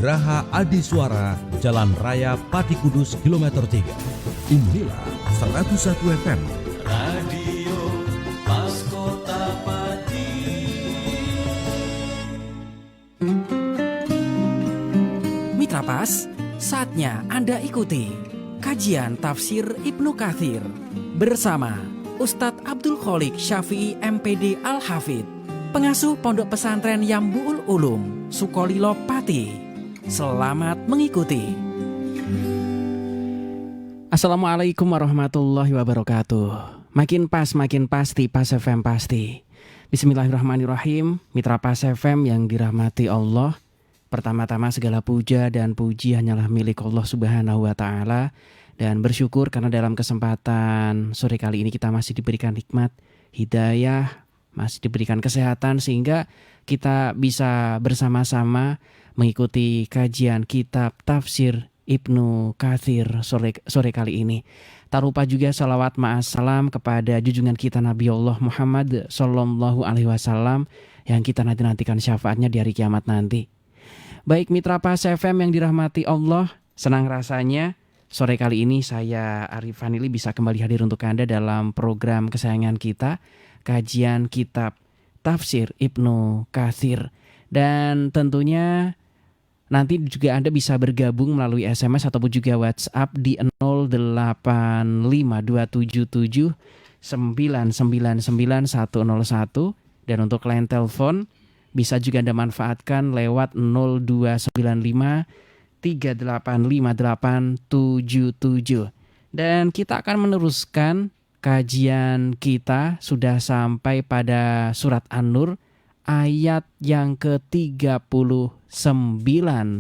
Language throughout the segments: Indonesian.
Geraha Adiswara, Jalan Raya Pati Kudus, kilometer 3. Inilah 101 FM. Radio Pas Kota Pati. Mitra Pas, saatnya Anda ikuti kajian tafsir Ibnu Katsir bersama Ustadz Abdul Kholik Syafi'i MPD Al-Hafidh, pengasuh Pondok Pesantren Yambu'ul Ulum, Sukolilo Pati. Selamat mengikuti. Assalamualaikum warahmatullahi wabarakatuh. Makin pas, makin pasti, Pas FM pasti. Bismillahirrahmanirrahim. Mitra Pas FM yang dirahmati Allah, pertama-tama segala puja dan puji hanyalah milik Allah Subhanahu wa Ta'ala. Dan bersyukur karena dalam kesempatan sore kali ini kita masih diberikan hikmat, hidayah, masih diberikan kesehatan sehingga kita bisa bersama-sama mengikuti kajian kitab tafsir Ibnu Katsir sore kali ini. Tak lupa juga salawat ma'as salam kepada junjungan kita Nabi Allah Muhammad Sallallahu Alaihi Wasallam yang kita nantikan syafaatnya di hari kiamat nanti. Baik Mitra Pas FM yang dirahmati Allah, senang rasanya sore kali ini saya Arif Fanili bisa kembali hadir untuk Anda dalam program kesayangan kita, kajian kitab tafsir Ibnu Katsir. Dan tentunya nanti juga Anda bisa bergabung melalui SMS ataupun juga WhatsApp di 085859999101. Dan untuk line telepon bisa juga Anda manfaatkan lewat 0295 385877. Dan kita akan meneruskan kajian kita sudah sampai pada surat An-Nur ayat yang ke-39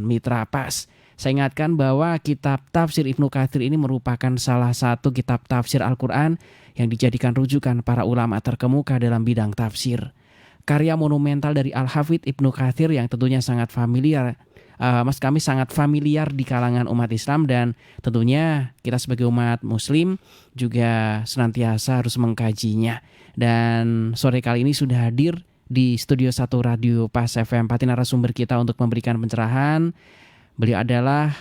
Mitra Pas. Saya ingatkan bahwa kitab tafsir Ibnu Katsir ini merupakan salah satu kitab tafsir Al-Quran yang dijadikan rujukan para ulama terkemuka dalam bidang tafsir. Karya monumental dari Al-Hafidh Ibnu Katsir yang tentunya sangat familiar kami sangat familiar di kalangan umat Islam, dan tentunya kita sebagai umat muslim juga senantiasa harus mengkajinya. Dan sore kali ini sudah hadir di studio 1 Radio Pas FM Pati narasumber kita untuk memberikan pencerahan. Beliau adalah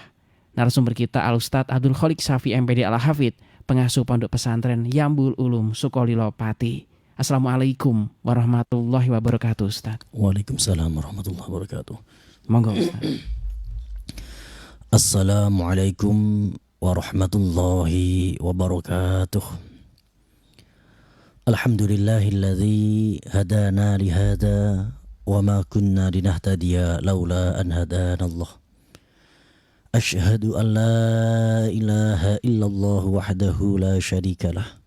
narasumber kita Al-Ustadz Abdul Kholik Syafi'i MPD Al-Hafidh, pengasuh Pondok Pesantren Yambu'ul Ulum, Sukolilo Pati. Assalamualaikum warahmatullahi wabarakatuh, Ustaz. Waalaikumsalam warahmatullahi wabarakatuh. Monggo Ustaz. Assalamualaikum warahmatullahi wabarakatuh. Alhamdulillahilladzi hadana lihada wa ma kunna linahtadiya laula an hadana Allah. Ashhadu an la ilaha illallah wahdahu la syarika lah.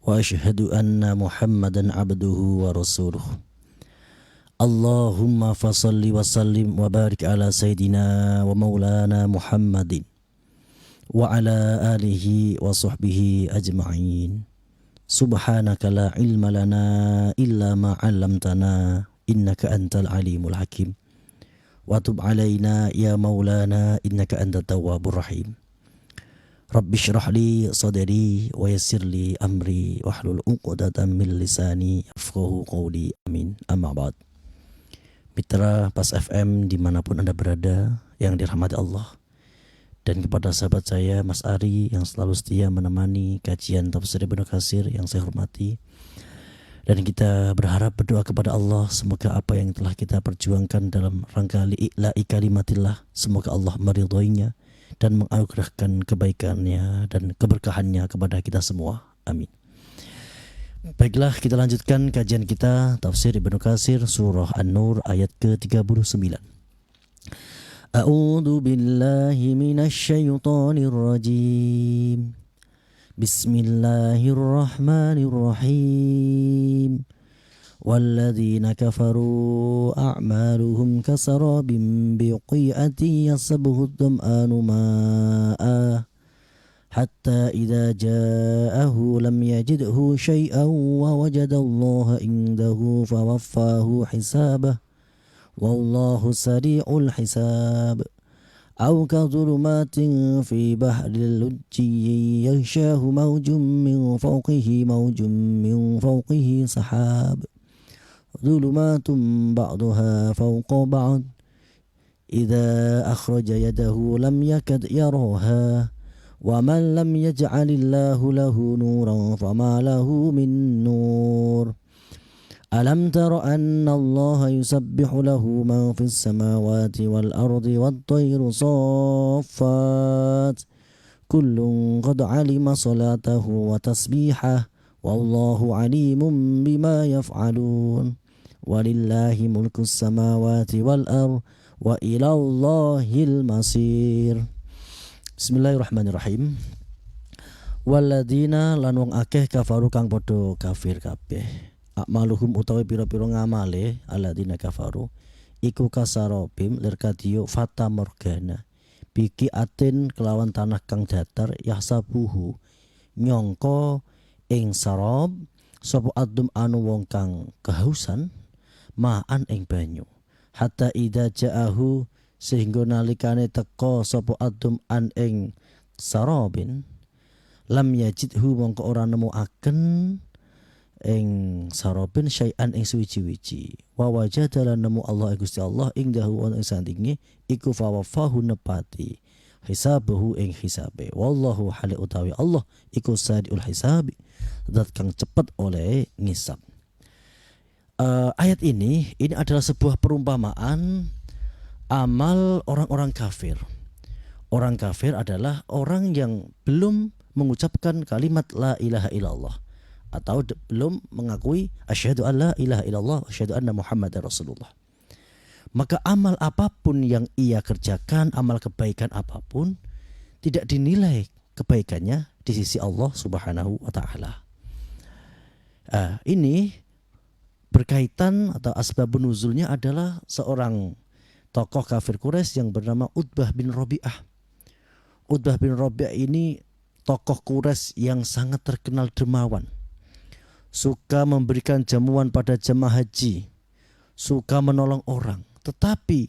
Wa ashhadu anna Muhammadan abduhu wa rasuluh. Allahumma fasalli wa sallim wa barik ala Sayyidina wa maulana Muhammadin wa ala alihi wa sahbihi ajma'in. Subhanaka la ilma lana illa ma 'allamtana innaka antal alimul hakim. Wa tub alaina ya maulana innaka antat tawwabur rahim. Rabbi shrah li sadri wa yassir li amri wahlul 'uqdatam min lisani yafqahu qawli. Amin. Amma ba'd. Mitra Pas FM dimanapun Anda berada yang dirahmati Allah, dan kepada sahabat saya Mas Ari yang selalu setia menemani kajian tafsir Ibnu Katsir yang saya hormati, dan kita berharap berdoa kepada Allah semoga apa yang telah kita perjuangkan dalam rangka li'ila'i kalimatillah semoga Allah meridhoinya dan menganugerahkan kebaikannya dan keberkahannya kepada kita semua. Amin. Baiklah, kita lanjutkan kajian kita tafsir Ibnu Katsir surah An-Nur ayat ke-39. A'udzu billahi minasy syaithanir rajim. Bismillahirrahmanirrahim. Walladzina kafaru a'maluhum kasarabin biqi'atin yasbuhu ad-dam'anu ma'a حتى إذا جاءه لم يجده شيئا ووجد الله عنده فوفاه حسابه والله سريع الحساب أو كظلمات في بحر اللجي يغشاه موج من فوقه سحاب ظلمات بعضها فوق بعض idza akhraja yadahu lam yakad yaraha wa man lam yaj'alillahu lahu nuran fama lahu min nur. Alam tara anna Allah yusabbihu lahu ma fis samawati wal ardi wat tayru saffat kullun qad alima salatahu wa tasbihah wallahu alimun bima yaf'alun walillahi mulkus samawati wal ard wa ila Allahil masir. Bismillahirrahmanirrahim. Waladina lan wong akeh kafaru kang padha kafir kabeh. Akmaluhum utawi pira-pira ngamale alladzina kafaru iku kasarobim lirkadiyo fata morgana biki atin kelawan tanah kang datar yahsabuhu nyongko ing sarob sapa adum anu wong kang kehausan ma'an ing banyu hatta idza ja'ahu sehingga nalikane teka sapa adum an ing sarobin lam yajidhu mongko ora nemuaken ing sarobin syai'an ing suwiji-wiji wa wajadalan nemu Allah Gusti Allah ing dahu ing sandinge iku fawafahu nepati hisabahu ing hisabe wallahu hali utawi Allah iku sadiul hisabi zat kang cepet oleh ngisab. Ayat ini adalah sebuah perumpamaan amal orang-orang kafir. Orang kafir adalah orang yang belum mengucapkan kalimat la ilaha illallah atau belum mengakui asyhadu an la ilaha illallah asyhadu anna muhammadar rasulullah. Maka amal apapun yang ia kerjakan, amal kebaikan apapun tidak dinilai kebaikannya di sisi Allah Subhanahu wa taala. Ini berkaitan atau asbabun nuzulnya adalah seorang tokoh kafir Quraisy yang bernama Utbah bin Rabi'ah. Utbah bin Rabi'ah ini tokoh Quraisy yang sangat terkenal dermawan. Suka memberikan jamuan pada jemaah haji, suka menolong orang, tetapi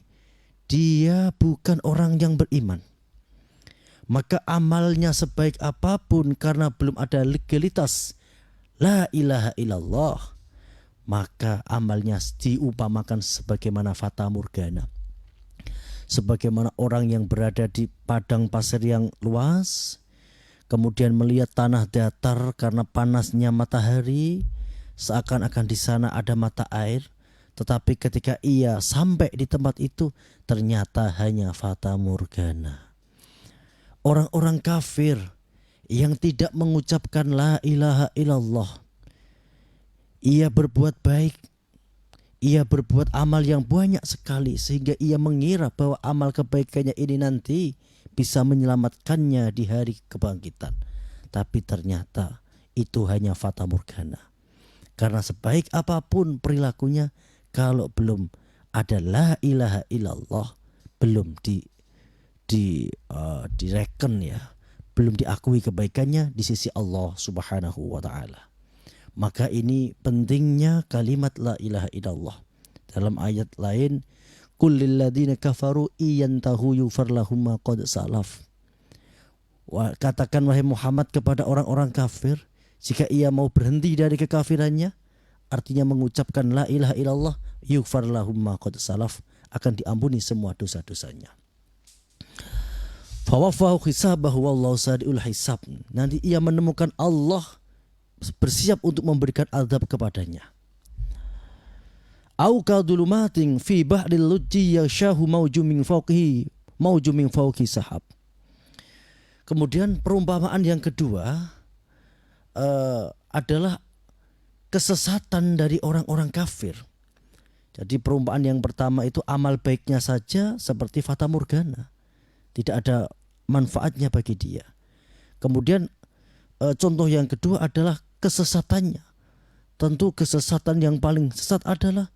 dia bukan orang yang beriman. Maka amalnya sebaik apapun karena belum ada legalitas la ilaha illallah, maka amalnya diupamakan sebagaimana fata morgana. Sebagaimana orang yang berada di padang pasir yang luas, kemudian melihat tanah datar karena panasnya matahari, seakan-akan di sana ada mata air, tetapi ketika ia sampai di tempat itu ternyata hanya fata morgana. Orang-orang kafir yang tidak mengucapkan la ilaha illallah, ia berbuat baik, ia berbuat amal yang banyak sekali sehingga ia mengira bahwa amal kebaikannya ini nanti bisa menyelamatkannya di hari kebangkitan. Tapi ternyata itu hanya fata morgana. Karena sebaik apapun perilakunya, kalau belum ada la ilaha illallah, belum direken ya, belum diakui kebaikannya di sisi Allah Subhanahu wa taala. Maka ini pentingnya kalimat la ilaha illallah. Dalam ayat lain, qul lil ladzina kafaru iyantahu yufar lahum ma qad salaf. Katakan wahai Muhammad kepada orang-orang kafir, jika ia mau berhenti dari kekafirannya, artinya mengucapkan la ilaha illallah, yufar lahum ma qad salaf, akan diampuni semua dosa-dosanya. Fawafahu hisabahu wallahu sadiul hisab. Nanti ia menemukan Allah bersiap untuk memberikan azab kepadanya. Au kadulumatin fi bahril lujji yashahu mawjum min fawqi sahab. Kemudian perumpamaan yang kedua adalah kesesatan dari orang-orang kafir. Jadi perumpamaan yang pertama itu amal baiknya saja seperti fata morgana, tidak ada manfaatnya bagi dia. Kemudian contoh yang kedua adalah kesesatannya. Tentu kesesatan yang paling sesat adalah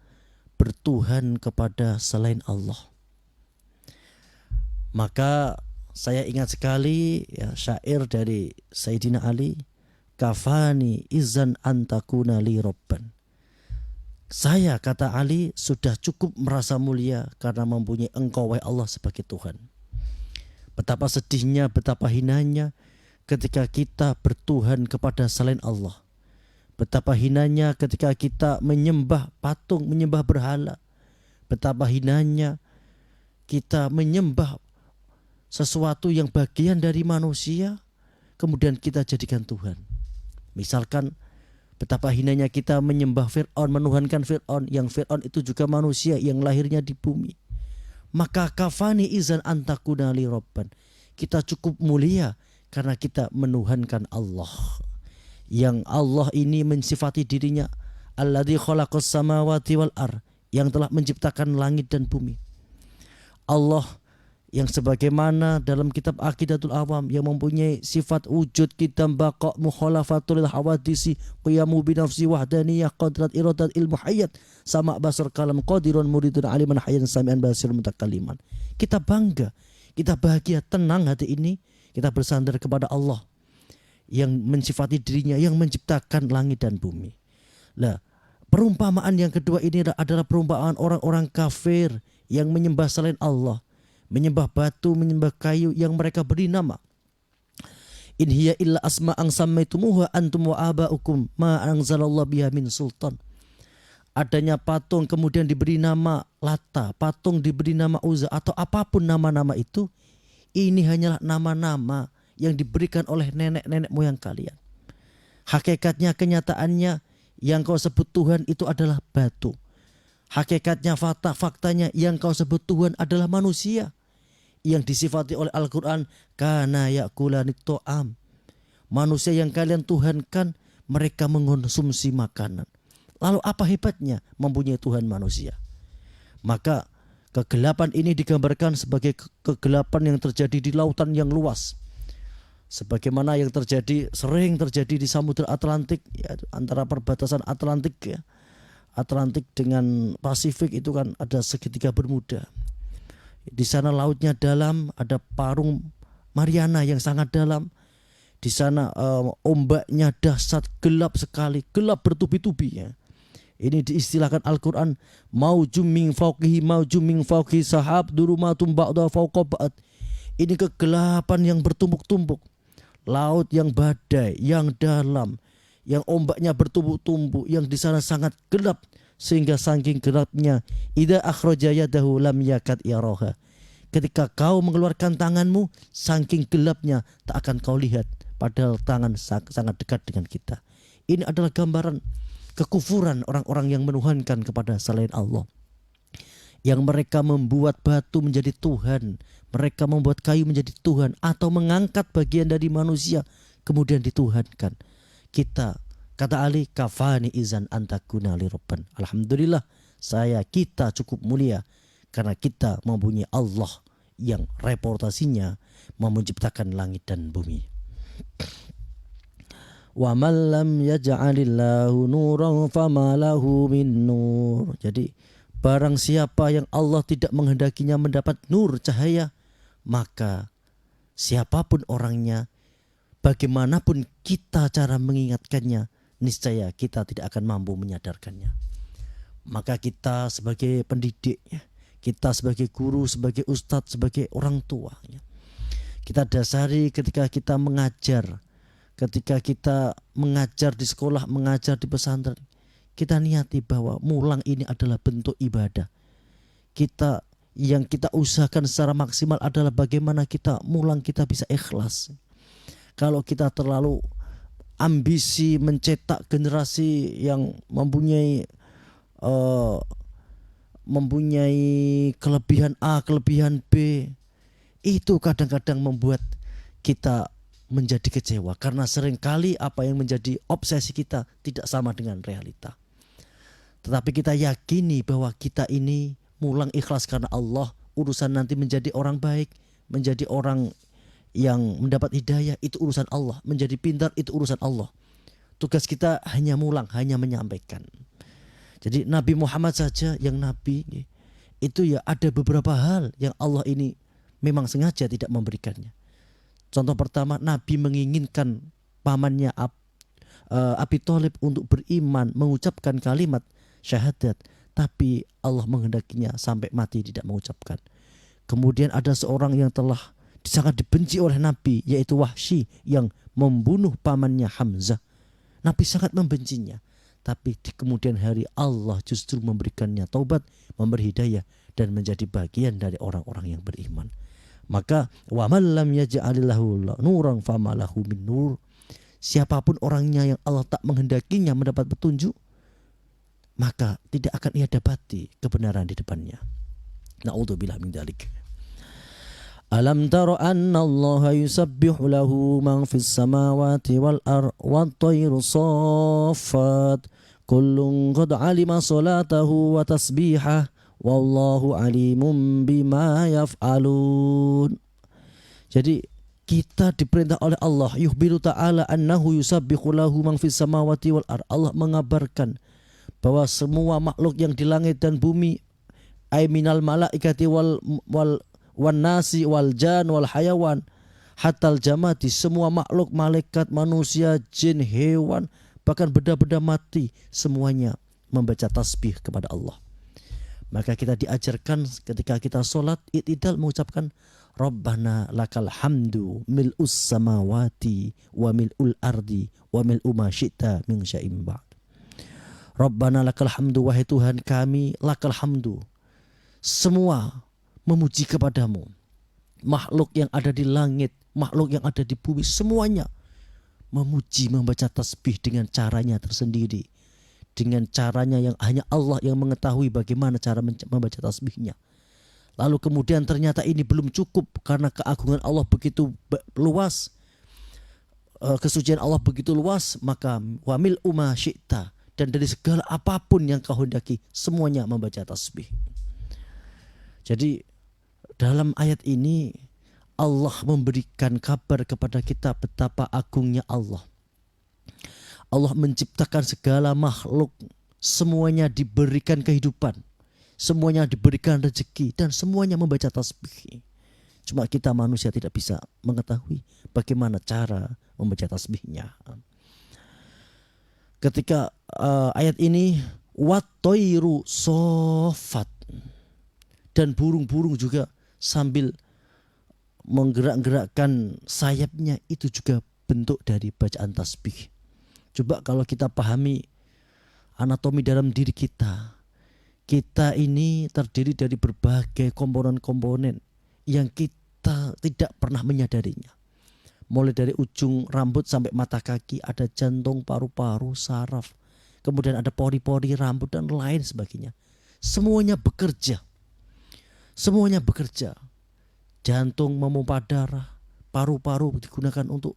bertuhan kepada selain Allah. Maka saya ingat sekali ya, syair dari Sayyidina Ali, kafani izan antakuna li robban. Saya, kata Ali, sudah cukup merasa mulia karena mempunyai engkau wahai Allah sebagai Tuhan. Betapa sedihnya, betapa hinanya ketika kita bertuhan kepada selain Allah. Betapa hinanya ketika kita menyembah patung, menyembah berhala. Betapa hinanya kita menyembah sesuatu yang bagian dari manusia, kemudian kita jadikan Tuhan. Misalkan betapa hinanya kita menyembah Fir'aun, menuhankan Fir'aun, yang Fir'aun itu juga manusia yang lahirnya di bumi. Maka kafani izan antakuna li robban. Kita cukup mulia karena kita menuhankan Allah. Yang Allah ini mensifati dirinya alladzi khalaqas samawati wal ar, yang telah menciptakan langit dan bumi. Allah yang sebagaimana dalam kitab Aqidatul Awam yang mempunyai sifat wujud, qidam, baqa, mukhalafatul hawadisi, qiyamu binafsi, wahdaniyah, qadrat, iradat, ilmu hayat, sama basar, kalam, qadirun, muridun, aliman, hayyan, sami'an, basir, mutakaliman. Kita bangga, kita bahagia, tenang hati ini, kita bersandar kepada Allah yang mensifati dirinya, yang menciptakan langit dan bumi. Lah, perumpamaan yang kedua ini adalah perumpamaan orang-orang kafir yang menyembah selain Allah, menyembah batu, menyembah kayu yang mereka beri nama. In hiya illa asma'an sammaitumuha antum wa aba'ukum ma anzalallahu biha min sultan. Adanya patung kemudian diberi nama Lata, patung diberi nama Uzza, atau apapun nama-nama itu, ini hanyalah nama-nama yang diberikan oleh nenek-nenek moyang kalian. Hakikatnya, kenyataannya, yang kau sebut Tuhan itu adalah batu. Hakikatnya, faktanya yang kau sebut Tuhan adalah manusia yang disifati oleh Al-Quran kana yakulani to'am. Manusia yang kalian tuhankan, mereka mengonsumsi makanan. Lalu apa hebatnya mempunyai Tuhan manusia? Maka kegelapan ini digambarkan sebagai kegelapan yang terjadi di lautan yang luas, sebagaimana yang sering terjadi di Samudra Atlantik, ya, antara perbatasan Atlantik, ya, Atlantik dengan Pasifik itu kan ada segitiga Bermuda. Di sana lautnya dalam, ada parung Mariana yang sangat dalam. Di sana ombaknya dahsyat, gelap sekali, gelap bertubi-tubi, ya. Ini diistilahkan Al-Quran maujum min fauqihi sahab durumatum ba'da fauqa ba'd. Ini kegelapan yang bertumpuk-tumpuk, laut yang badai, yang dalam, yang ombaknya bertumpuk-tumpuk, yang di sana sangat gelap, sehingga saking gelapnya idza akhraja yadahu lam yakad yaraha. Ketika kau mengeluarkan tanganmu, saking gelapnya tak akan kau lihat, padahal tangan sangat dekat dengan kita. Ini adalah gambaran kekufuran orang-orang yang menuhankan kepada selain Allah, yang mereka membuat batu menjadi Tuhan, mereka membuat kayu menjadi Tuhan, atau mengangkat bagian dari manusia kemudian dituhankan. Kita, kata Ali, kafani izan antakuna li robban. Alhamdulillah, kita cukup mulia karena kita mempunyai Allah yang reputasinya menciptakan langit dan bumi. Wa man lam yaj'alillahu nuran fama lahu min nur. Jadi barang siapa yang Allah tidak menghendakinya mendapat nur, cahaya, maka siapapun orangnya, bagaimanapun kita cara mengingatkannya, niscaya kita tidak akan mampu menyadarkannya. Maka kita sebagai pendidik, kita sebagai guru, sebagai ustadz, sebagai orang tua, kita dasari ketika kita mengajar, ketika kita mengajar di sekolah, mengajar di pesantren, kita niati bahwa mulang ini adalah bentuk ibadah. Yang kita usahakan secara maksimal adalah bagaimana kita mulang kita bisa ikhlas. Kalau kita terlalu ambisi mencetak generasi yang mempunyai kelebihan A, kelebihan B, itu kadang-kadang membuat kita menjadi kecewa, karena seringkali apa yang menjadi obsesi kita tidak sama dengan realita. Tetapi kita yakini bahwa kita ini mulang ikhlas karena Allah, urusan nanti menjadi orang baik, menjadi orang yang mendapat hidayah, itu urusan Allah, menjadi pintar itu urusan Allah. Tugas kita hanya mulang, hanya menyampaikan. Jadi Nabi Muhammad saja yang Nabi itu, ya ada beberapa hal yang Allah ini memang sengaja tidak memberikannya. Contoh pertama, Nabi menginginkan pamannya Abi Thalib untuk beriman, mengucapkan kalimat syahadat, tapi Allah menghendakinya sampai mati tidak mengucapkan. Kemudian ada seorang yang telah sangat dibenci oleh Nabi, yaitu Wahsy, yang membunuh pamannya Hamzah. Nabi sangat membencinya, tapi di kemudian hari Allah justru memberikannya taubat, memberi hidayah, dan menjadi bagian dari orang-orang yang beriman. Maka wa man lam yaj'alillahu nuran fama lahu min nur. Siapapun orangnya yang Allah tak menghendakinya mendapat petunjuk, maka tidak akan ia dapati kebenaran di depannya. Na'udzubillah min dzalik. Alam tara anna Allah yusabbihu lahu man fis samawati wal ard wat tayru saffat kullun qad alima salatahu wa tasbihah wallahu alimun bima yaf'alun. Jadi kita diperintah oleh Allah, yukhbiru ta'ala annahu yusabbihu lahu man fis samawati wal ard. Allah mengabarkan bahwa semua makhluk yang di langit dan bumi, ay minal malaikati wal nasi wal jan wal hayawan hatal jamati, semua makhluk, malaikat, manusia, jin, hewan, bahkan benda-benda mati, semuanya membaca tasbih kepada Allah. Maka kita diajarkan ketika kita sholat i'tidal mengucapkan Rabbana lakal hamdu mil'us samawati wa mil'ul ardi wa mil'u ma syi'ta min syai'in ba'd. Rabbana lakal hamdu, wahai Tuhan kami, lakal hamdu, semua memuji kepadamu. Makhluk yang ada di langit, makhluk yang ada di bumi, semuanya memuji, membaca tasbih dengan caranya tersendiri, dengan caranya yang hanya Allah yang mengetahui bagaimana cara membaca tasbihnya. Lalu kemudian ternyata ini belum cukup karena keagungan Allah begitu luas, kesucian Allah begitu luas, maka wamil umma syi'ta, dan dari segala apapun yang kau hendaki semuanya membaca tasbih. Jadi dalam ayat ini Allah memberikan kabar kepada kita betapa agungnya Allah. Allah menciptakan segala makhluk, semuanya diberikan kehidupan, semuanya diberikan rezeki, dan semuanya membaca tasbih. Cuma kita manusia tidak bisa mengetahui bagaimana cara membaca tasbihnya. Ketika ayat ini wat-tayru saffat, dan burung-burung juga sambil menggerak-gerakkan sayapnya, itu juga bentuk dari bacaan tasbih. Coba kalau kita pahami anatomi dalam diri kita, kita ini terdiri dari berbagai komponen-komponen yang kita tidak pernah menyadarinya. Mulai dari ujung rambut sampai mata kaki, ada jantung, paru-paru, saraf, kemudian ada pori-pori rambut dan lain sebagainya. Semuanya bekerja. Semuanya bekerja. Jantung memompa darah, paru-paru digunakan untuk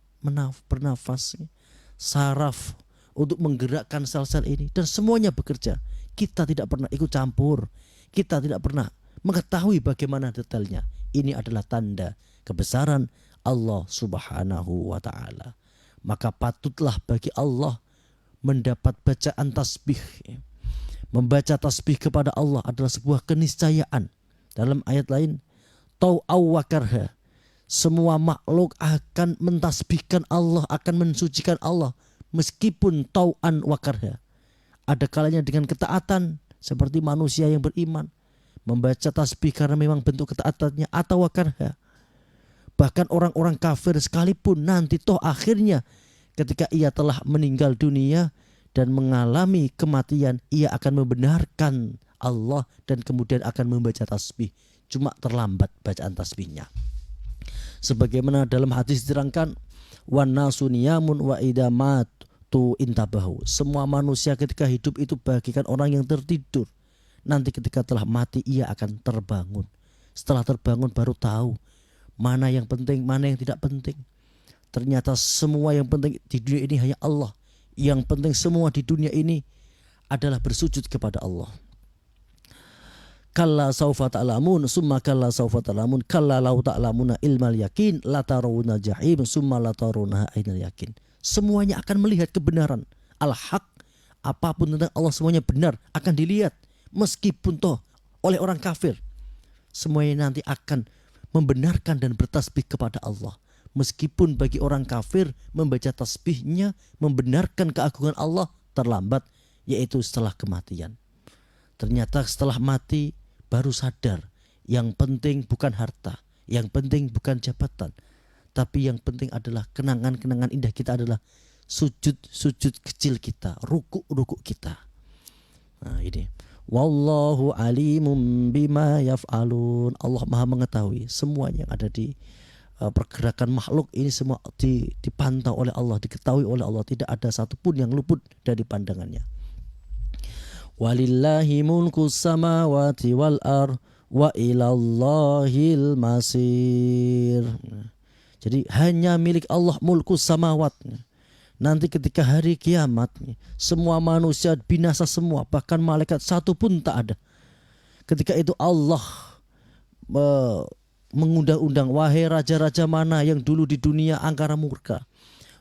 bernafas, saraf untuk menggerakkan sel-sel ini, dan semuanya bekerja. Kita tidak pernah ikut campur, kita tidak pernah mengetahui bagaimana detailnya. Ini adalah tanda kebesaran Allah Subhanahu wa ta'ala. Maka patutlah bagi Allah mendapat bacaan tasbih. Membaca tasbih kepada Allah adalah sebuah keniscayaan. Dalam ayat lain, tau'aw wa karha, semua makhluk akan mentasbihkan Allah, akan mensucikan Allah meskipun tau'an wa karha. Ada kalanya dengan ketaatan, seperti manusia yang beriman membaca tasbih karena memang bentuk ketaatannya, atau wa karha. Bahkan orang-orang kafir sekalipun nanti toh akhirnya ketika ia telah meninggal dunia dan mengalami kematian, ia akan membenarkan Allah dan kemudian akan membaca tasbih. Cuma terlambat bacaan tasbihnya. Sebagaimana dalam hadis diterangkan, wan nasu niyamun wa idamat tu intabahu. Semua manusia ketika hidup itu bagikan orang yang tertidur. Nanti ketika telah mati ia akan terbangun. Setelah terbangun baru tahu mana yang penting, mana yang tidak penting. Ternyata semua yang penting di dunia ini hanya Allah. Yang penting semua di dunia ini adalah bersujud kepada Allah. Kalla saufa ta'lamun summa kalla saufa ta'lamun kalla law ta'lamuna ilmal yakin la tarawunal jahim summa la tarawunaha ainal yakin. Semuanya akan melihat kebenaran al-haq, apapun tentang Allah semuanya benar akan dilihat, meskipun toh oleh orang kafir. Semuanya nanti akan membenarkan dan bertasbih kepada Allah. Meskipun bagi orang kafir membaca tasbihnya membenarkan keagungan Allah terlambat, yaitu setelah kematian. Ternyata setelah mati baru sadar yang penting bukan harta, yang penting bukan jabatan, tapi yang penting adalah kenangan-kenangan indah kita, adalah sujud-sujud kecil kita, ruku-ruku kita. Nah ini Wallahu alimum bima yaf'alun. Allah Maha mengetahui semuanya yang ada di pergerakan makhluk ini, semua dipantau oleh Allah, diketahui oleh Allah, tidak ada satupun yang luput dari pandangannya. Walillahi mulku samawati wal ar wa ilallahil masir. Jadi hanya milik Allah mulku samawat. Nanti ketika hari kiamat, semua manusia binasa semua, bahkan malaikat satu pun tak ada. Ketika itu Allah mengundang-undang, wahai raja-raja mana yang dulu di dunia angkara murka,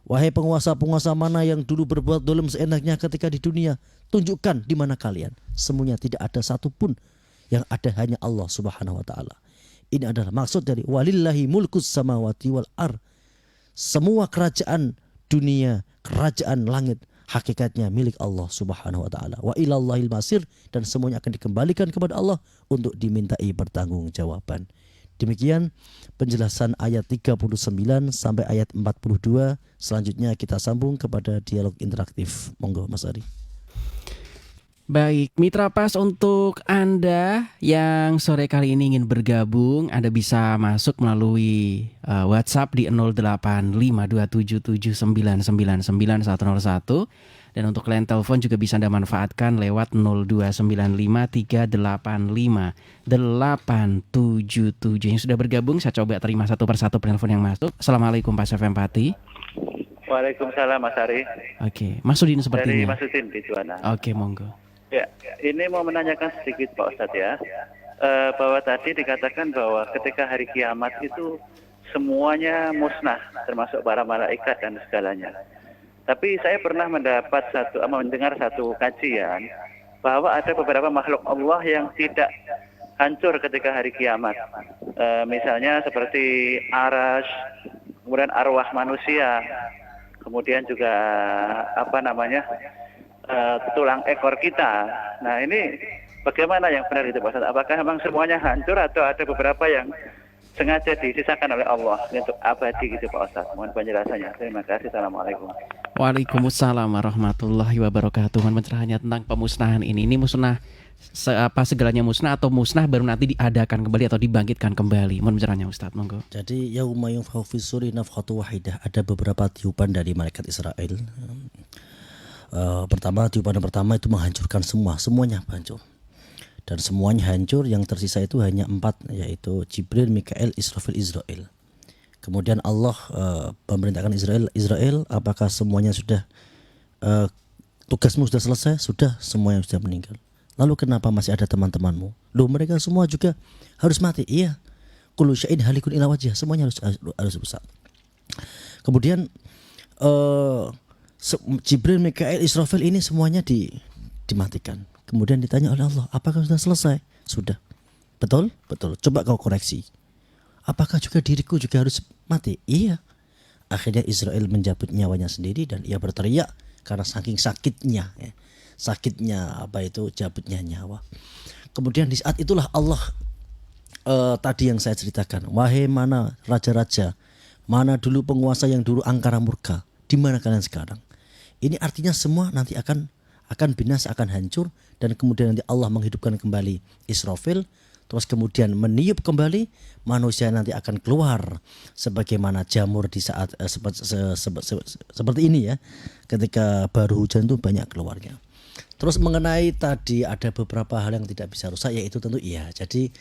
wahai penguasa-penguasa mana yang dulu berbuat dolim seenaknya ketika di dunia, tunjukkan di mana kalian. Semuanya tidak ada satupun, yang ada hanya Allah Subhanahu wa taala. Ini adalah maksud dari walillahi mulkus samawati wal ar. Semua kerajaan dunia, kerajaan langit, hakikatnya milik Allah Subhanahu wa taala. Wa ilallahil masir, dan semuanya akan dikembalikan kepada Allah untuk dimintai pertanggungjawaban. Demikian penjelasan ayat 39 sampai ayat 42. Selanjutnya kita sambung kepada dialog interaktif. Monggo Mas Ari. Baik, Mitra Pas, untuk Anda yang sore kali ini ingin bergabung, Anda bisa masuk melalui WhatsApp di 085277999101. Dan untuk line telepon juga bisa Anda manfaatkan lewat 0295308377. Yang sudah bergabung, saya coba terima satu persatu penelpon yang masuk. Assalamualaikum Pak FM Pati. Waalaikumsalam Mas Ari. Oke, Mas Udin sepertinya. Dari Mas Udin di Juwana. Oke, monggo. Ya, ini mau menanyakan sedikit Pak Ustadz ya. Bahwa tadi dikatakan bahwa ketika hari kiamat itu semuanya musnah, termasuk para malaikat dan segalanya. Tapi saya pernah mendengar satu kajian bahwa ada beberapa makhluk Allah yang tidak hancur ketika hari kiamat. Misalnya seperti aras, kemudian arwah manusia, kemudian juga tulang ekor kita. Nah ini bagaimana yang benar itu Pak Ustadz? Apakah memang semuanya hancur atau ada beberapa yang sengaja disisakan oleh Allah untuk abadi gitu Pak Ustadz? Mohon penjelasannya. Terima kasih. Assalamualaikum. Waalaikumsalam warahmatullahi wabarakatuh. Mohon pencerahannya tentang pemusnahan ini. Ini musnah segalanya musnah atau musnah baru nanti diadakan kembali atau dibangkitkan kembali? Mohon pencerahannya Ustadz, monggo. Jadi yauma yunfakhu fis suri nafkhatu wahidah, ada beberapa tiupan dari malaikat Israel. Tiupan pertama itu menghancurkan semuanya hancur. Dan semuanya hancur, yang tersisa itu hanya 4, yaitu Jibril, Mikael, Israfil. Kemudian Allah memerintahkan Israel, apakah semuanya sudah tugasmu sudah selesai? Sudah, semuanya sudah meninggal. Lalu kenapa masih ada teman-temanmu? Loh, mereka semua juga harus mati. Iya. Kullu syai'in halikun ila wajhih, semuanya harus rusak. Kemudian Jibril, Mikael, Israfil ini semuanya dimatikan. Kemudian ditanya oleh Allah, apakah sudah selesai? Sudah. Betul? Betul. Coba kau koreksi. Apakah juga diriku juga harus mati? Iya. Akhirnya Israel mencabut nyawanya sendiri dan ia berteriak karena saking sakitnya. Sakitnya cabutnya nyawa. Kemudian di saat itulah Allah tadi yang saya ceritakan. Wahai mana raja-raja, mana dulu penguasa yang dulu angkara murka, di mana kalian sekarang? Ini artinya semua nanti akan binasa, akan hancur, dan kemudian nanti Allah menghidupkan kembali Israfil, terus kemudian meniup kembali, manusia nanti akan keluar sebagaimana jamur di saat seperti ini ya, ketika baru hujan itu banyak keluarnya. Terus mengenai tadi ada beberapa hal yang tidak bisa rusak, yaitu tentu iya. Jadi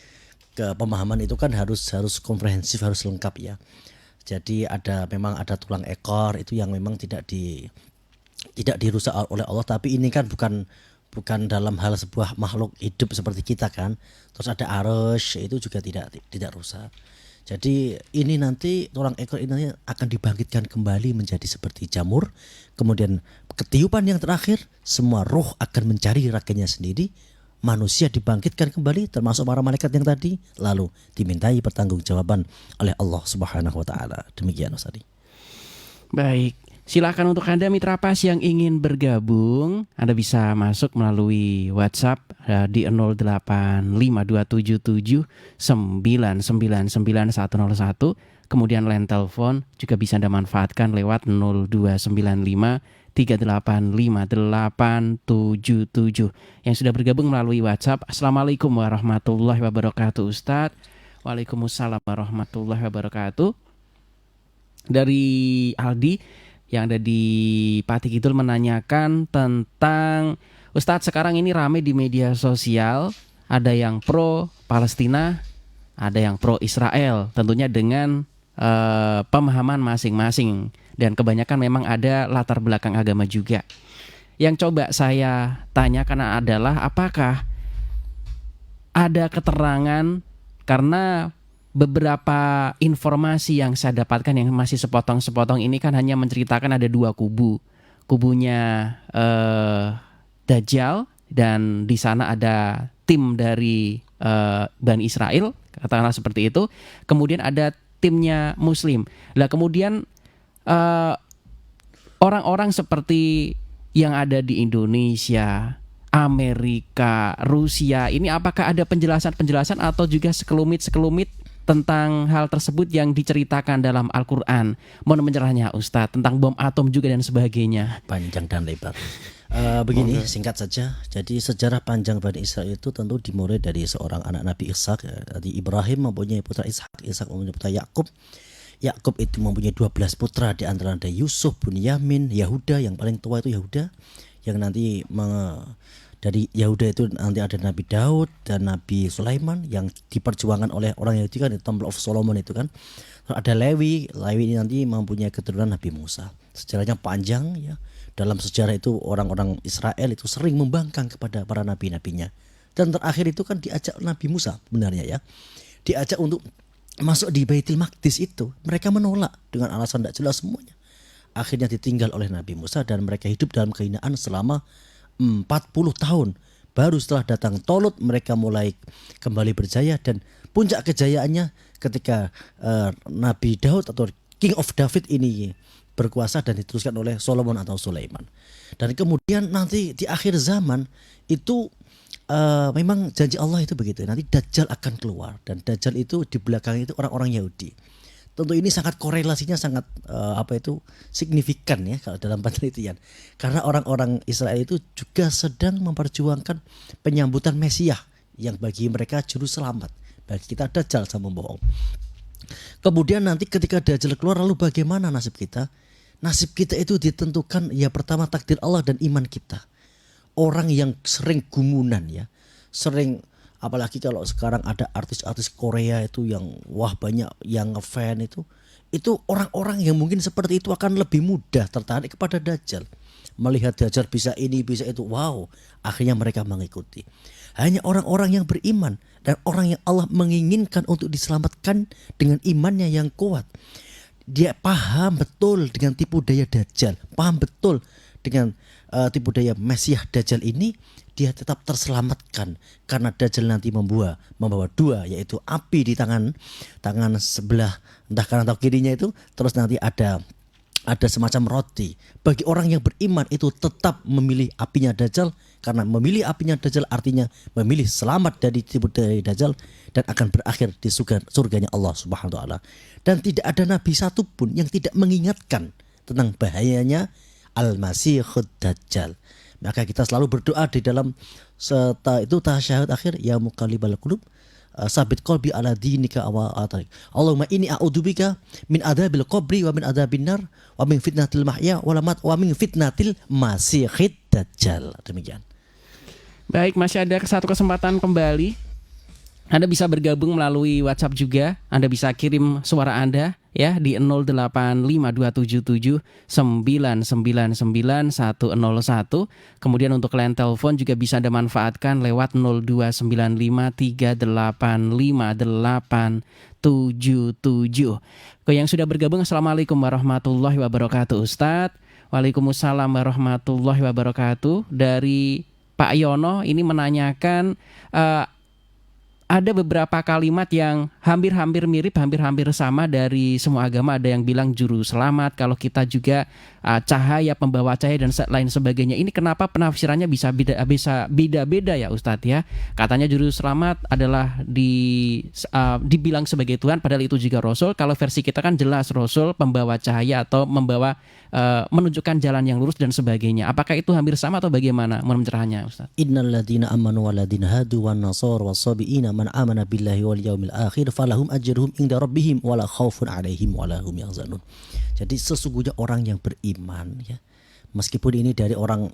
pemahaman itu kan harus komprehensif, harus lengkap ya. Jadi memang ada tulang ekor itu yang memang tidak dirusak oleh Allah, tapi ini kan bukan dalam hal sebuah makhluk hidup seperti kita kan. Terus ada arsh, itu juga tidak rusak. Jadi ini nanti tulang ekor ini akan dibangkitkan kembali menjadi seperti jamur. Kemudian ketiupan yang terakhir, semua roh akan mencari raganya sendiri. Manusia dibangkitkan kembali, termasuk para malaikat yang tadi, lalu dimintai pertanggungjawaban oleh Allah Subhanahu wa taala. Demikian Ustaz. Baik. Silakan untuk Anda Mitra Pas yang ingin bergabung, Anda bisa masuk melalui WhatsApp di 085277999101. Kemudian line telepon juga bisa Anda manfaatkan lewat 0295 0813858877 yang sudah bergabung melalui WhatsApp. Assalamualaikum warahmatullahi wabarakatuh Ustadz. Waalaikumsalam warahmatullahi wabarakatuh. Dari Aldi yang ada di Pati Kidul menanyakan tentang Ustadz, sekarang ini rame di media sosial, ada yang pro Palestina, ada yang pro Israel, tentunya dengan pemahaman masing-masing, dan kebanyakan memang ada latar belakang agama juga. Yang coba saya tanyakan adalah apakah ada keterangan, karena beberapa informasi yang saya dapatkan yang masih sepotong-sepotong ini kan hanya menceritakan ada dua kubu. Kubunya Dajjal, dan di sana ada tim dari Bani Israel, katakanlah seperti itu. Kemudian ada timnya Muslim. Lah kemudian orang-orang seperti yang ada di Indonesia, Amerika, Rusia, ini apakah ada penjelasan-penjelasan atau juga sekelumit-sekelumit tentang hal tersebut yang diceritakan dalam Al-Quran? Mohon penjelasannya Ustadz, tentang bom atom juga dan sebagainya. Panjang dan lebar. Begini, singkat saja. Jadi sejarah panjang Bani Israel itu tentu dimulai dari seorang anak Nabi Ishak. Jadi Ibrahim mempunyai putra Ishak, Ishak mempunyai putra Yakub. Yakub itu mempunyai 12 putra, di antara ada Yusuf, Bunyamin, Yahuda. Yang paling tua itu Yahuda, yang nanti dari Yahuda itu nanti ada Nabi Daud dan Nabi Sulaiman yang diperjuangkan oleh orang Yahudi kan, di Temple of Solomon itu kan. Terus ada Lewi ini nanti mempunyai keturunan Nabi Musa. Sejarahnya panjang ya. Dalam sejarah itu orang-orang Israel itu sering membangkang kepada para nabi-nabinya. Dan terakhir itu kan diajak Nabi Musa benarnya ya. Diajak untuk masuk di Baitul Maqdis itu. Mereka menolak dengan alasan tidak jelas semuanya. Akhirnya ditinggal oleh Nabi Musa dan mereka hidup dalam kehinaan selama 40 tahun. Baru setelah datang Tolut mereka mulai kembali berjaya, dan puncak kejayaannya ketika Nabi Daud atau King of David ini berkuasa dan diteruskan oleh Solomon atau Sulaiman. Dan kemudian nanti di akhir zaman itu memang janji Allah itu begitu. Nanti Dajjal akan keluar, dan Dajjal itu di belakang itu orang-orang Yahudi. Tentu ini sangat korelasinya sangat signifikan ya kalau dalam penelitian. Karena orang-orang Israel itu juga sedang memperjuangkan penyambutan Mesias yang bagi mereka juru selamat. Bagi kita Dajjal sama bohong. Kemudian nanti ketika Dajjal keluar, lalu bagaimana nasib kita? Nasib kita itu ditentukan ya pertama takdir Allah dan iman kita. Orang yang sering gumunan ya, sering, apalagi kalau sekarang ada artis-artis Korea itu yang wah banyak yang ngefan itu orang-orang yang mungkin seperti itu akan lebih mudah tertarik kepada Dajjal. Melihat Dajjal bisa ini bisa itu, wow, akhirnya mereka mengikuti. Hanya orang-orang yang beriman dan orang yang Allah menginginkan untuk diselamatkan dengan imannya yang kuat. Dia paham betul dengan tipu daya Dajjal, paham betul dengan tipu daya Mesias Dajjal ini, dia tetap terselamatkan karena Dajjal nanti membawa dua, yaitu api di tangan sebelah entah kanan atau kirinya itu, terus nanti ada semacam roti. Bagi orang yang beriman itu tetap memilih apinya Dajjal, karena memilih apinya Dajjal artinya memilih selamat dari tipu daya Dajjal dan akan berakhir di surganya Allah Subhanahu wa taala. Dan tidak ada nabi satupun yang tidak mengingatkan tentang bahayanya Al-Masihud Dajjal. Maka kita selalu berdoa di dalam tasyahud akhir, ya muqallibal qulub sabit qalbi ala dinika wa atarik. Allahumma inni a'udzubika min adzabil qabri wa min adzabin nar wa min fitnatil mahya wal mamat wa min fitnatil masihid dajjal. Demikian. Baik, masih ada satu kesempatan kembali. Anda bisa bergabung melalui WhatsApp juga. Anda bisa kirim suara Anda ya di 085277999101. Kemudian untuk line telepon juga bisa Anda manfaatkan lewat 0295385877. Ke yang sudah bergabung, Assalamualaikum warahmatullahi wabarakatuh Ustadz. Waalaikumsalam warahmatullahi wabarakatuh. Dari Pak Yono ini menanyakan ada beberapa kalimat yang hampir-hampir mirip, hampir-hampir sama dari semua agama. Ada yang bilang juru selamat, kalau kita juga cahaya, pembawa cahaya dan lain sebagainya. Ini kenapa penafsirannya bisa beda-beda ya Ustadz ya? Katanya juru selamat adalah dibilang sebagai Tuhan, padahal itu juga Rasul. Kalau versi kita kan jelas Rasul, pembawa cahaya atau membawa menunjukkan jalan yang lurus dan sebagainya. Apakah itu hampir sama atau bagaimana pencerahannya Ustaz? Innal ladzina amanu wal ladzina hadu wan nasara was-sabiina man amana billahi wal yaumil akhir falahum ajruhum inda rabbihim wala khaufun 'alaihim wala hum yahzanun. Jadi sesungguhnya orang yang beriman ya, meskipun ini dari orang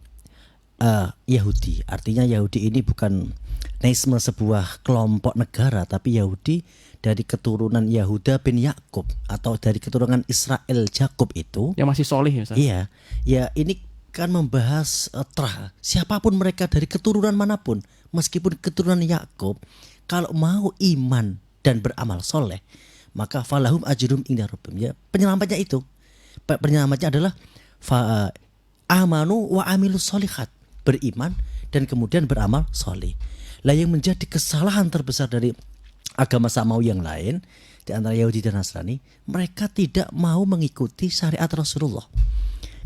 Yahudi, artinya Yahudi ini bukan naisme sebuah kelompok negara, tapi Yahudi dari keturunan Yahuda bin Yakub atau dari keturunan Israel Jakub itu yang masih solih ya Ustaz? Iya, ya ini kan membahas siapapun mereka dari keturunan manapun, meskipun keturunan Yakub, kalau mau iman dan beramal soleh, maka falahum ajrum inda rabbihim. Ya, penyelamatnya itu, penyelamatnya adalah amanu wa amilus solihat, beriman dan kemudian beramal soleh. Lah yang menjadi kesalahan terbesar dari agama samawi yang lain di antara Yahudi dan Nasrani, mereka tidak mau mengikuti syariat Rasulullah.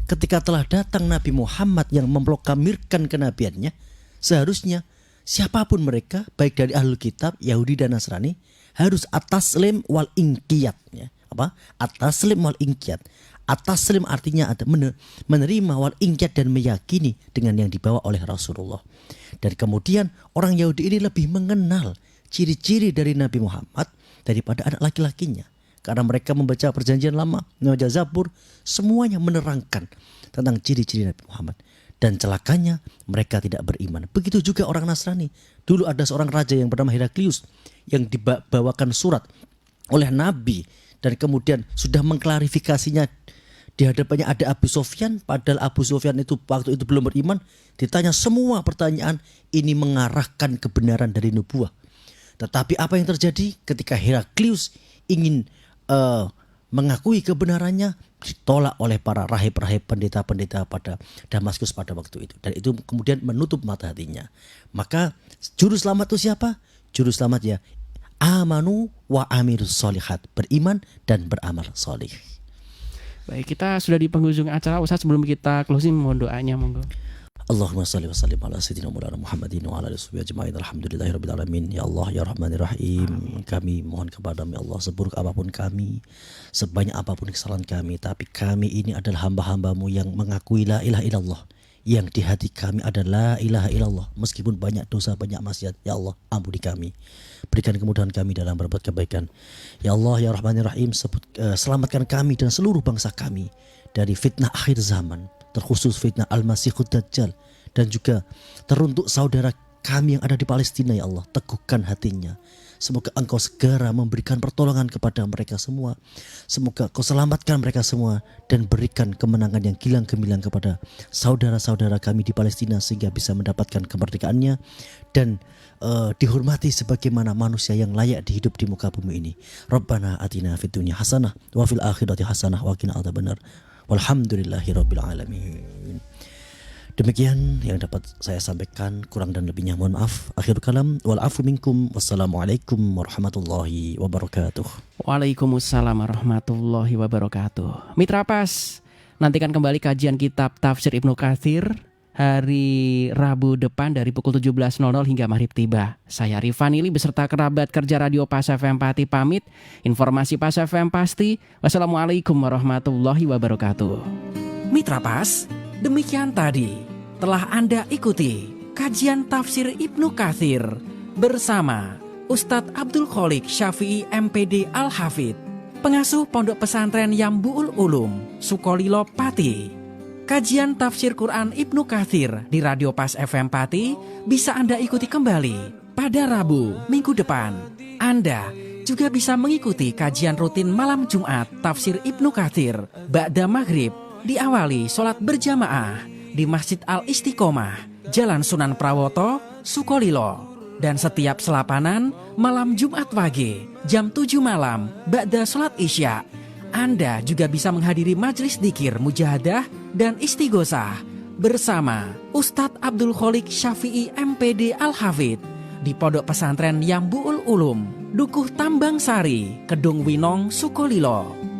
Ketika telah datang Nabi Muhammad yang memproklamirkan kenabiannya, seharusnya siapapun mereka, baik dari ahlul kitab, Yahudi dan Nasrani, harus at-taslim wal inqiyad. Ya. Apa? At-taslim wal inqiyad. At-taslim artinya ada menerima wal inqiyad dan meyakini dengan yang dibawa oleh Rasulullah. Dan kemudian orang Yahudi ini lebih mengenal ciri-ciri dari Nabi Muhammad daripada anak laki-lakinya. Karena mereka membaca perjanjian lama, membaca Zabur, semuanya menerangkan tentang ciri-ciri Nabi Muhammad. Dan celakanya mereka tidak beriman. Begitu juga orang Nasrani. Dulu ada seorang raja yang bernama Heraklius yang dibawakan surat oleh Nabi dan kemudian sudah mengklarifikasinya. Di hadapannya ada Abu Sufyan, padahal Abu Sufyan itu waktu itu belum beriman. Ditanya semua pertanyaan, ini mengarahkan kebenaran dari nubuah. Tetapi apa yang terjadi ketika Heraklius ingin mengakui kebenarannya, ditolak oleh para rahib-rahib, pendeta-pendeta pada Damaskus pada waktu itu. Dan itu kemudian menutup mata hatinya. Maka juru selamat itu siapa? Juru selamat ya amanu wa amilus solihat, beriman dan beramal solih. Baik, kita sudah di penghujung acara Ustaz. Sebelum kita closing, mohon doanya monggo. Allahumma salli wa sallim ala sayyidina Maulana Muhammadin wa ala alihi washabihi ajma'in. Alhamdulillahirabbil alamin. Ya Allah ya Rahmanir Rahim. Kami mohon kepadamu ya Allah, seburuk apapun kami, sebanyak apapun kesalahan kami, tapi kami ini adalah hamba-hambamu yang mengakui la ilaha illallah. Yang di hati kami adalah la ilaha illallah. Meskipun banyak dosa, banyak maksiat, ya Allah ampuni kami. Berikan kemudahan kami dalam berbuat kebaikan. Ya Allah ya Rahmanir Rahim, selamatkan kami dan seluruh bangsa kami dari fitnah akhir zaman, terkhusus fitnah Al-Masihud Dajjal, dan juga teruntuk saudara kami yang ada di Palestina ya Allah, teguhkan hatinya. Semoga Engkau segera memberikan pertolongan kepada mereka semua. Semoga Engkau selamatkan mereka semua dan berikan kemenangan yang gilang gemilang kepada saudara-saudara kami di Palestina sehingga bisa mendapatkan kemerdekaannya dan dihormati sebagaimana manusia yang layak dihidup di muka bumi ini. Rabbana atina fid dunya hasanah wa fil akhirati hasanah wa qina adzabannar. Walhamdulillahirabbil alamin. Demikian yang dapat saya sampaikan, kurang dan lebihnya mohon maaf. Akhirul kalam wal afu minkum. Wassalamualaikum warahmatullahi wabarakatuh. Waalaikumsalam warahmatullahi wabarakatuh. Mitra Pas, nantikan kembali kajian kitab Tafsir Ibnu Katsir hari Rabu depan dari pukul 17.00 hingga maghrib tiba. Saya Rifanili beserta kerabat kerja Radio Pas FM Pati pamit. Informasi Pas FM pasti. Wassalamualaikum warahmatullahi wabarakatuh. Mitra Pas, demikian tadi telah Anda ikuti kajian Tafsir Ibnu Katsir bersama Ustadz Abdul Kholiq Syafi'i MPD Al-Hafidh, pengasuh Pondok Pesantren Yambu'ul Ulum, Sukolilo Pati. Kajian Tafsir Quran Ibnu Katsir di Radio Pas FM Pati bisa Anda ikuti kembali pada Rabu minggu depan. Anda juga bisa mengikuti kajian rutin malam Jumat Tafsir Ibnu Katsir ba'da maghrib, diawali sholat berjamaah di Masjid Al-Istiqomah, Jalan Sunan Prawoto, Sukolilo. Dan setiap selapanan malam Jumat Wage jam 7 malam ba'da sholat Isya. Anda juga bisa menghadiri majelis dzikir mujahadah dan istighosah bersama Ustadz Abdul Kholiq Syafi'i MPD Al-Hafidh di Pondok Pesantren Yambuul Ulum, Dukuh Tambang Sari, Kedung Winong, Sukolilo.